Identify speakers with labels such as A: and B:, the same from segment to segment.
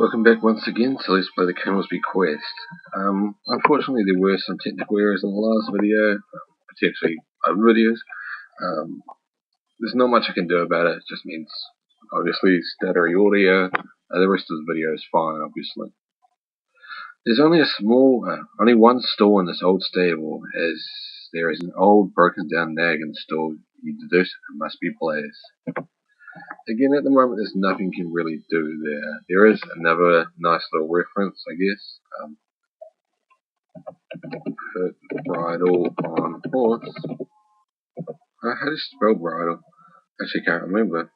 A: Welcome back once again to Let's Play the Camels Bequest. Unfortunately there were some technical errors in the last video, potentially other videos. There's not much I can do about it, it just means obviously stuttery audio. The rest of the video is fine, obviously. There's only only one stall in this old stable, as there is an old broken down nag in the stall. You deduce it must be Blaze. Again, at the moment, there's nothing you can really do there. There is another nice little reference, I guess. Put bridle on horse. How do you spell bridle? Actually, can't remember.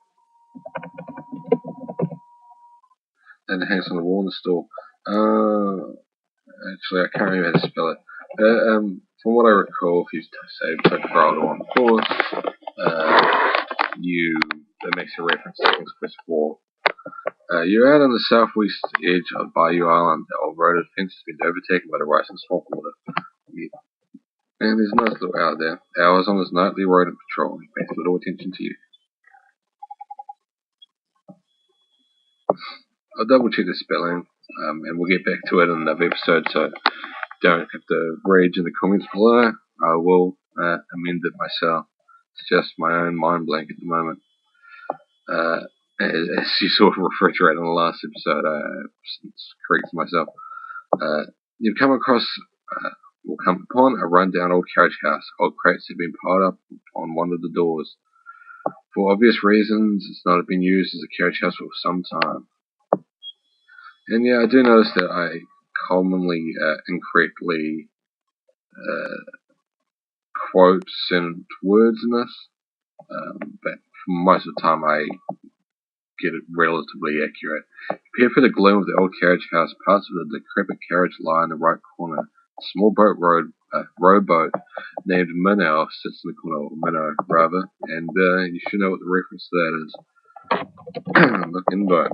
A: And it hangs on the wall in the store. Actually, I can't remember how to spell it. From what I recall, if you say put bridle on horse, that makes a reference to Bequest 4. You're out on the southwest edge of Bayou Island. The old road fence has been overtaken by the rising swamp water. And there's a nice little out there. Hours on his nightly rodent patrol. He pays little attention to you. I'll double check the spelling, and we'll get back to it in another episode, so don't have to rage in the comments below. I will amend it myself. It's just my own mind blank at the moment. As you saw from refrigerator in the last episode, I corrected myself. You've come upon a run-down old carriage house. Old crates have been piled up on one of the doors. For obvious reasons, it's not been used as a carriage house for some time. And yeah, I do notice that I commonly incorrectly quote certain words in this, but most of the time I get it relatively accurate. Prepare for the gloom of the old carriage house. Parts of the decrepit carriage lie in the right corner. A small rowboat named Minnow sits in the corner, or Minnow rather, and you should know what the reference to that is. Look in the boat.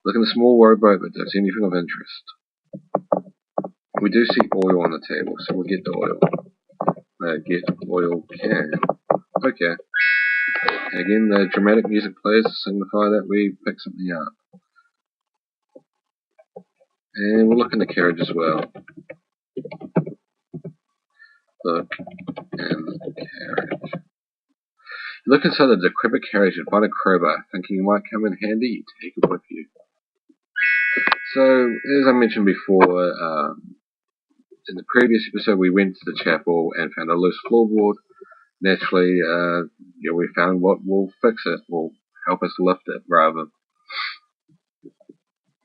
A: Look in the small rowboat, but don't see anything of interest. We do see oil on the table, so we'll get the oil. Get oil can. Okay. Again, the dramatic music plays to signify that we pick something up. And we'll look in the carriage as well. Look in the carriage. Look inside the decrepit carriage and find a crowbar. Thinking it might come in handy, you take it with you. So, as I mentioned before, in the previous episode we went to the chapel and found a loose floorboard. Naturally, we found what will fix it, will help us lift it, rather.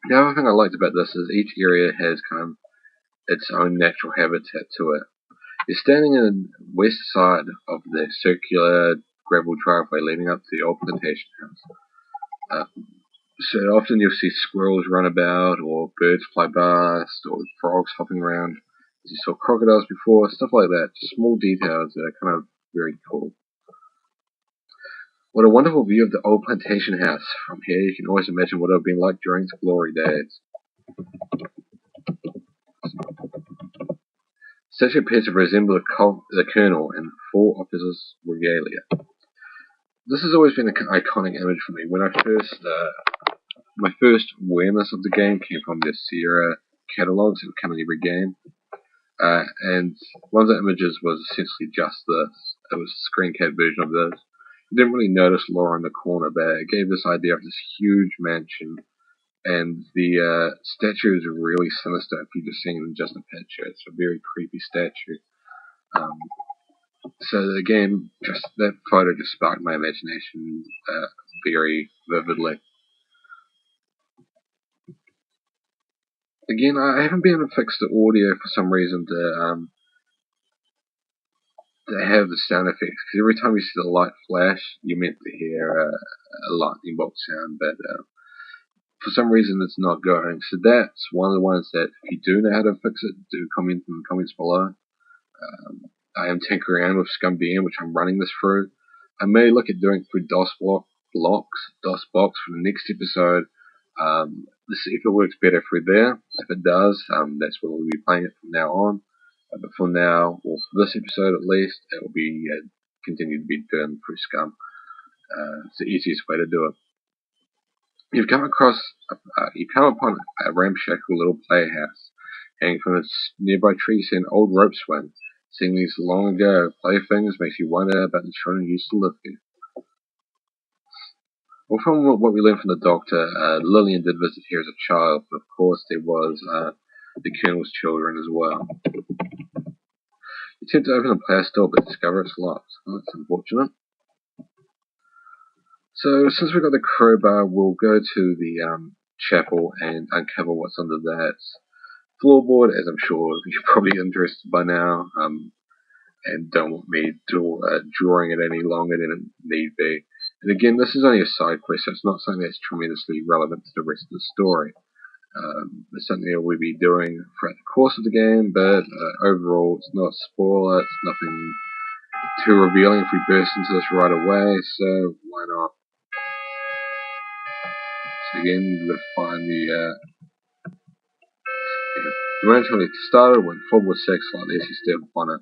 A: The other thing I liked about this is each area has kind of its own natural habitat to it. You're standing in the west side of the circular gravel driveway leading up to the old plantation house. So often you'll see squirrels run about, or birds fly past, or frogs hopping around. As you saw crocodiles before, stuff like that. Just small details that are kind of very cool. What a wonderful view of the old plantation house. From here you can always imagine what it would have been like during its glory days. The statue appears to resemble the colonel in full officer's regalia. This has always been an iconic image for me. When I my first awareness of the game came from the Sierra catalogs that would come in every game. And one of the images was essentially just this. It was a screen cap version of this. You didn't really notice Laura in the corner, but it gave this idea of this huge mansion. And the statue is really sinister if you're just seeing it in just a picture. It's a very creepy statue. So again, just that photo just sparked my imagination very vividly. Again, I haven't been able to fix the audio for some reason to have the sound effects, because every time you see the light flash, you're meant to hear a lightning bolt sound, but for some reason it's not going. So that's one of the ones that, if you do know how to fix it, do comment in the comments below. I am tinkering around with ScumBM, which I'm running this through. I may look at doing it through DOSBox for the next episode. Let's see if it works better through there. If it does, that's where we'll be playing it from now on. But for now, or for this episode at least, it will be continue to be done through Scum. It's the easiest way to do it. You come upon a ramshackle little playhouse. Hanging from its nearby tree, you see an old rope swing. Seeing these long ago playthings makes you wonder about the children who used to live here. Well, from what we learned from the doctor, Lillian did visit here as a child, but of course there was the Colonel's children as well. You attempt to open the playhouse door, but discover it's locked. Oh, that's unfortunate. So, since we've got the crowbar, we'll go to the chapel and uncover what's under that floorboard, as I'm sure you're probably interested by now, and don't want me drawing it any longer than it need be. And again, this is only a side quest, so it's not something that's tremendously relevant to the rest of the story. It's something that we'll be doing throughout the course of the game, but overall, it's not a spoiler, it's nothing too revealing if we burst into this right away, so why not? So again, we've got to find the you won't until it started when floorboard 6 like this, you step upon it.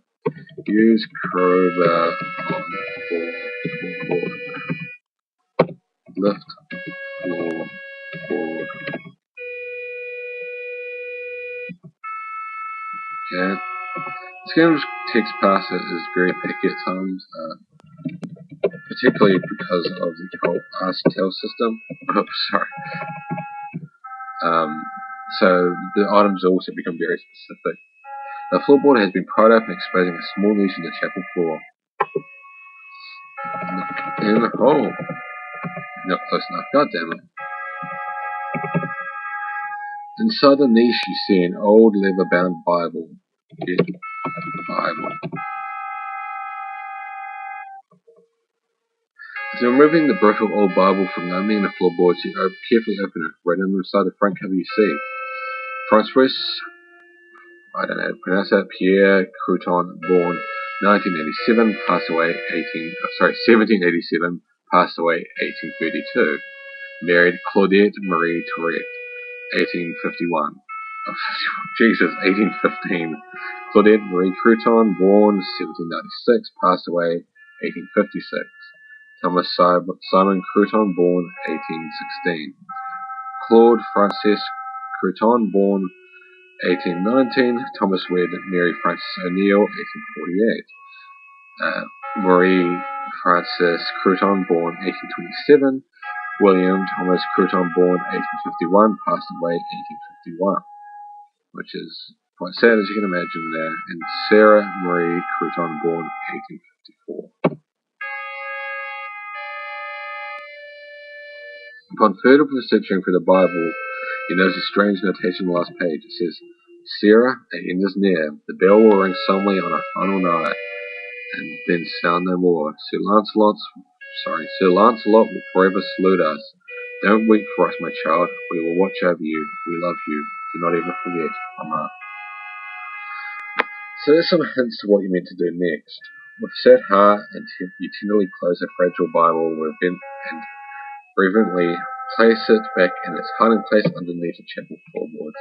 A: Use crowbar on floorboard. Lift floorboard. Okay. This game's text parser is very picky at times, particularly because of the whole ask-tell system. Oh, sorry. So the items also become very specific. The floorboard has been pried open, exposing a small niche in the chapel floor. In the hole. Not close enough. God damn it. Inside the niche, you see an old leather-bound Bible. Bible. After removing the brittle old Bible from the opening in the floorboards, you carefully open it. Right inside the front cover, you see Francois, I don't know how to pronounce that, Pierre Crouton, born 1987, passed away 1787, passed away 1832. Married Claudette Marie Tourette, 1851. Oh, Jesus, 1815. Claudette Marie Crouton, born 1796, passed away 1856. Thomas Simon Crouton, born 1816. Claude Francis Crouton, born 1819. Thomas Wed Mary Frances O'Neill, 1848. Marie Frances Crouton, born 1827. William Thomas Crouton, born 1851, passed away 1851, which is quite sad as you can imagine there. And Sarah Marie Crouton, born 1854. Upon further searching for the Bible, you notice a strange notation on the last page. It says, Sarah, the end is near. The bell will ring solemnly on our final night, and then sound no more. Sir Lancelot will forever salute us. Don't weep for us, my child. We will watch over you. We love you. Do not ever forget, Mama. So there's some hints to what you're meant to do next. With a sad heart, you tenderly close the fragile Bible and reverently place it back in its hiding place underneath the chapel floorboards.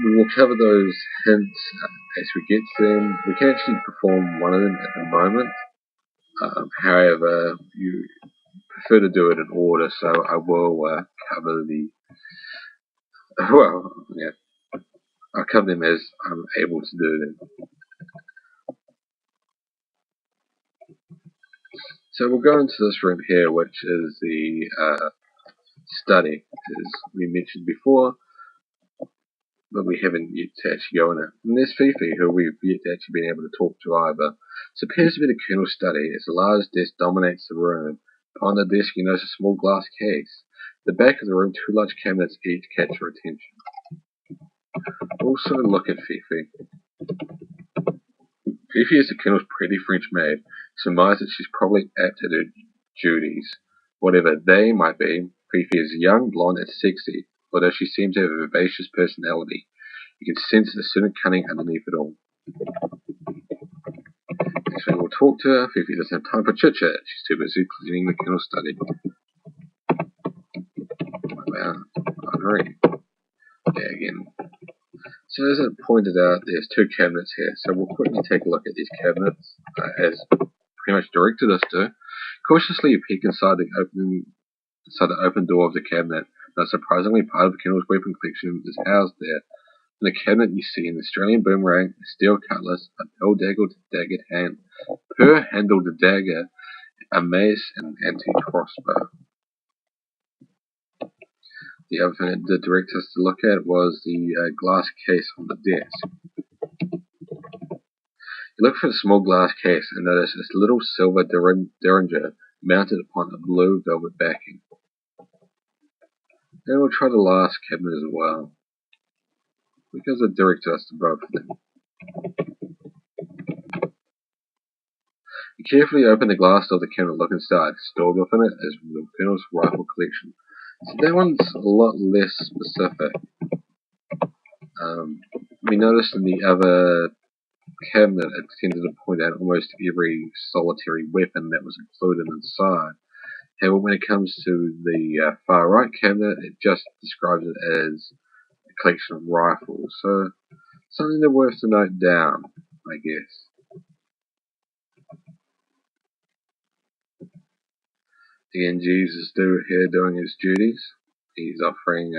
A: We will cover those hints as we get to them. We can actually perform one of them at the moment. However, you prefer to do it in order, so I will cover I'll cover them as I'm able to do them. So we'll go into this room here, which is the study, as we mentioned before, but we haven't yet to actually go in it. And there's Fifi, who we've yet to actually been able to talk to either. This appears to be the Colonel's study, as a large desk dominates the room. On the desk you notice a small glass case. At the back of the room, two large cabinets each catch your attention. Also look at Fifi. Fifi is the Colonel's pretty French maid. Surmise that she's probably apt at her duties. Whatever they might be, Fifi is young, blonde, and sexy, although she seems to have a vivacious personality. You can sense a certain cunning underneath it all. Next we'll talk to her. Fifi doesn't have time for chit-chat. She's too busy cleaning the Colonel's study. Wow, Henri. Yeah, again. So as I pointed out, there's two cabinets here, so we'll quickly take a look at these cabinets, as pretty much directed us to. Cautiously you peek inside the opening inside the open door of the cabinet. Now, surprisingly, part of Kendall's weapon collection is housed there. In the cabinet, you see an Australian boomerang, a steel cutlass, a pearl-daggered hand, pearl-handled dagger, a mace, and an antique crossbow. The other thing that the director has to look at was the glass case on the desk. You look for the small glass case and notice this little silver derringer mounted upon a blue velvet backing. And we'll try the last cabinet as well, because the director has to both of them. You carefully open the glass door of the cabinet, look inside. Stored within it is the Colonel's rifle collection. So that one's a lot less specific. We noticed in the other cabinet it tended to point out almost every solitary weapon that was included inside. However, when it comes to the far right cabinet, it just describes it as a collection of rifles. So something that's worth to note down, I guess. Again, Jeeves is here doing his duties. He's offering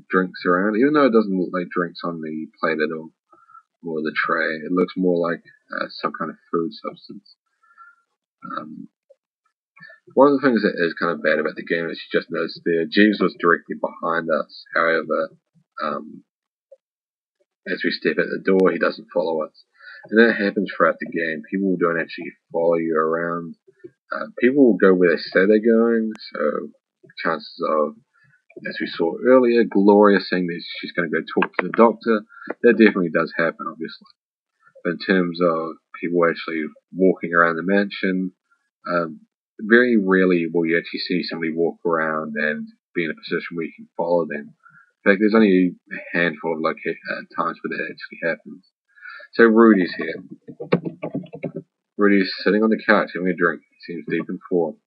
A: drinks around, even though it doesn't look like drinks on the plate at all, or the tray. It looks more like some kind of food substance. One of the things that is kind of bad about the game is you just noticed there, Jeeves was directly behind us. However, as we step at the door, he doesn't follow us. And that happens throughout the game. People don't actually follow you around. People will go where they say they're going, so chances of, as we saw earlier, Gloria saying that she's going to go talk to the doctor, that definitely does happen, obviously. But in terms of people actually walking around the mansion, very rarely will you actually see somebody walk around and be in a position where you can follow them. In fact, there's only a handful of times where that actually happens. So Rudy's here. Rudy's sitting on the couch having a drink. He seems deep in thought.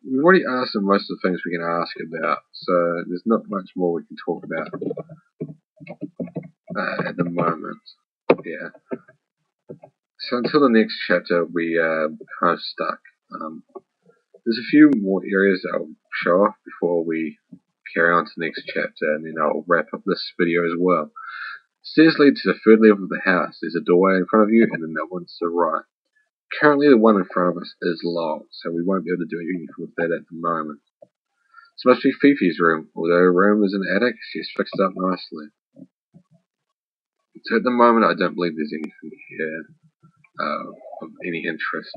A: We've already asked him most of the things we can ask about, so there's not much more we can talk about at the moment. Yeah. So until the next chapter, we are kind of stuck. There's a few more areas that I'll show off before we carry on to the next chapter, and then I'll wrap up this video as well. Stairs lead to the third level of the house. There's a doorway in front of you and another one to the right. Currently the one in front of us is locked, so we won't be able to do anything with that at the moment. This must be Fifi's room. Although her room is an attic, she's fixed it up nicely. So at the moment I don't believe there's anything here of any interest.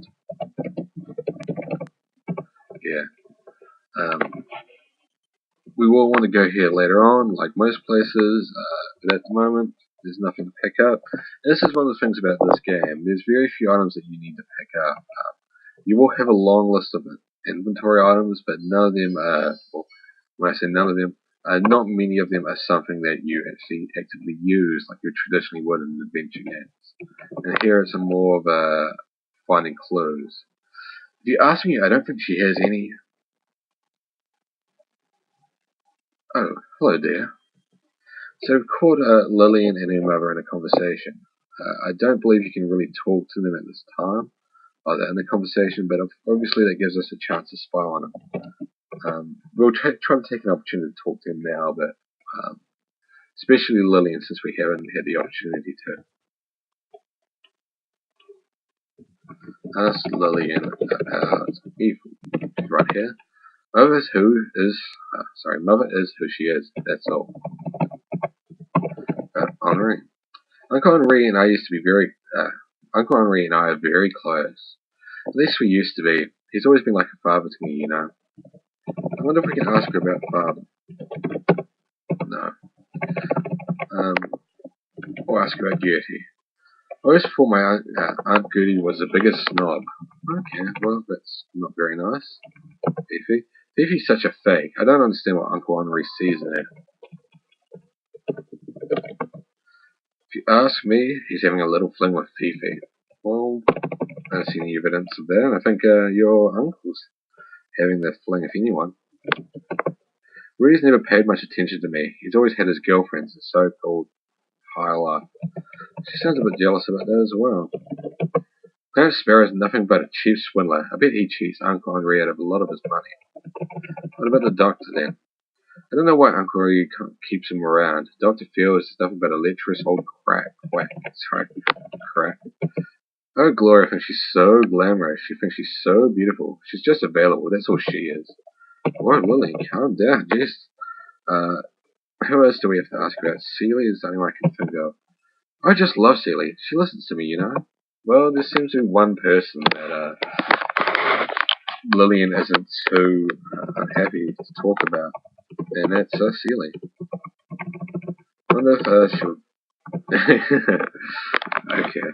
A: Yeah. We will want to go here later on, like most places, but at the moment there's nothing to pick up. And this is one of the things about this game. There's very few items that you need to pick up. You will have a long list of inventory items, but none of them are, well, when I say none of them, not many of them are something that you actually actively use like you traditionally would in adventure games. And here it's more of a finding clues. If you ask me, I don't think she has any. Oh, hello dear. So we've caught Lillian and her mother in a conversation. I don't believe you can really talk to them at this time, either in the conversation, but obviously that gives us a chance to spy on them. We'll try to take an opportunity to talk to them now, but especially Lillian, since we haven't had the opportunity to. Ask Lillian about evil. Right here. Mother is who she is, that's all. Henri. Uncle Henri and I used to be Uncle Henri and I are very close. At least we used to be. He's always been like a father to me, you know. I wonder if we can ask her about father. No. Or ask her about Gertie. I always thought my Aunt Gertie was the biggest snob. Okay, well, that's not very nice. Fifi. Fifi's such a fake. I don't understand what Uncle Henri sees in her. If you ask me, he's having a little fling with Fifi. Well, I don't see any evidence of that, and I think your uncle's having that fling if anyone. Rudy's never paid much attention to me. He's always had his girlfriends, the so-called high life. She sounds a bit jealous about that as well. Clarence Sparrow's nothing but a cheap swindler. I bet he cheats Uncle Henri out of a lot of his money. What about the doctor then? I don't know why Uncle Rory keeps him around. Dr. feels stuff about a lecherous old crack. Crack. Oh, Gloria thinks she's so glamorous. She thinks she's so beautiful. She's just available. That's all she is. What, Lily? Calm down. Jeez. Who else do we have to ask about? Celie is the only one I can think of. I just love Celie. She listens to me, you know. Well, there seems to be one person that Lillian isn't too unhappy to talk about, and that's Celie. I wonder if she'll... Okay.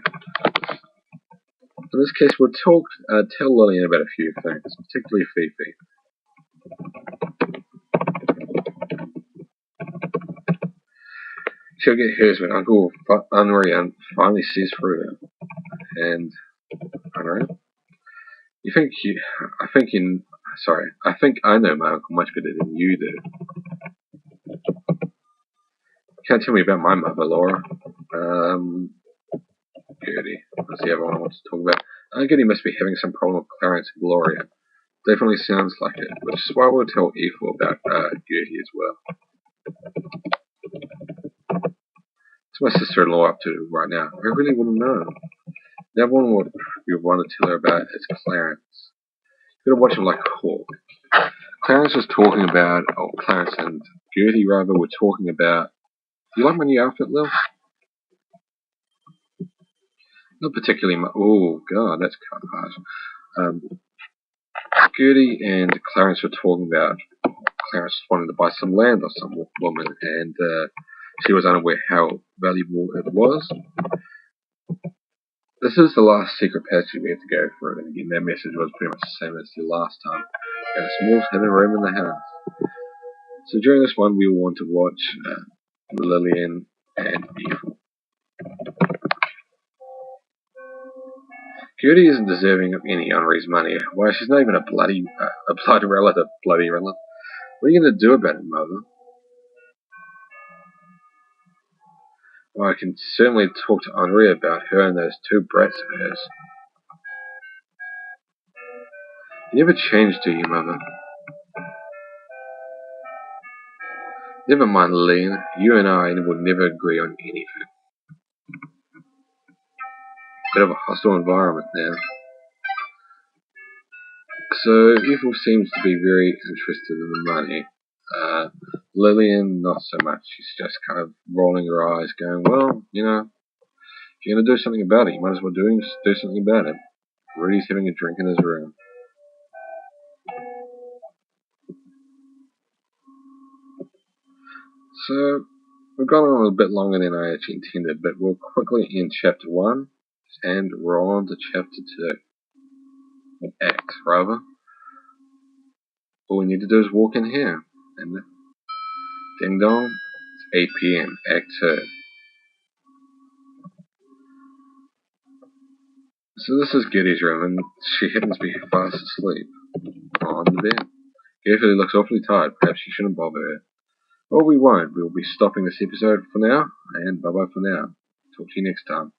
A: In this case, we'll tell Lillian about a few things, particularly Fifi. She'll get hers when Uncle Henri finally sees through her. And Henri, I think I know my uncle much better than you do. Can't tell me about my mother, Laura. Gertie. That's the other one I want to talk about. Gertie must be having some problem with Clarence and Gloria. Definitely sounds like it, which is why we'll tell Ethel about Gertie as well. What's my sister-in-law up to right now? I really want to know. The other one what you want to tell her about is Clarence. You gotta watch him like a hawk. Clarence was talking about, Clarence and Gertie rather were talking about. You like my new outfit, Lil? Not particularly much. Oh god, that's kind of harsh. Gertie and Clarence were talking about. Clarence wanted to buy some land or some woman, and she was unaware how valuable it was. This is the last secret passage we have to go through, and again, that message was pretty much the same as the last time. Got a small hidden room in the house. So during this one, we will want to watch Lillian and Ethel. Gertie isn't deserving of any Henri's money. Why, she's not even a blood relative. What are you going to do about it, Mother? Well, I can certainly talk to Henri about her and those two brats of hers. You never change, do you, Mother? Never mind, Lillian. You and I will never agree on anything. Bit of a hostile environment now. So, Ethel seems to be very interested in the money. Lillian, not so much. She's just kind of rolling her eyes, going, well, you know, if you're going to do something about it, you might as well do something about it. Rudy's having a drink in his room. So, we've gone on a bit longer than I actually intended, but we'll quickly end chapter 1 and roll on to chapter 2. Act, rather. All we need to do is walk in here. And ding dong, it's 8 p.m., Act 2. So this is Gertie's room, and she happens to be fast asleep on the bed. Gertie looks awfully tired. Perhaps she shouldn't bother her. Well, we won't. We'll be stopping this episode for now, and bye-bye for now. Talk to you next time.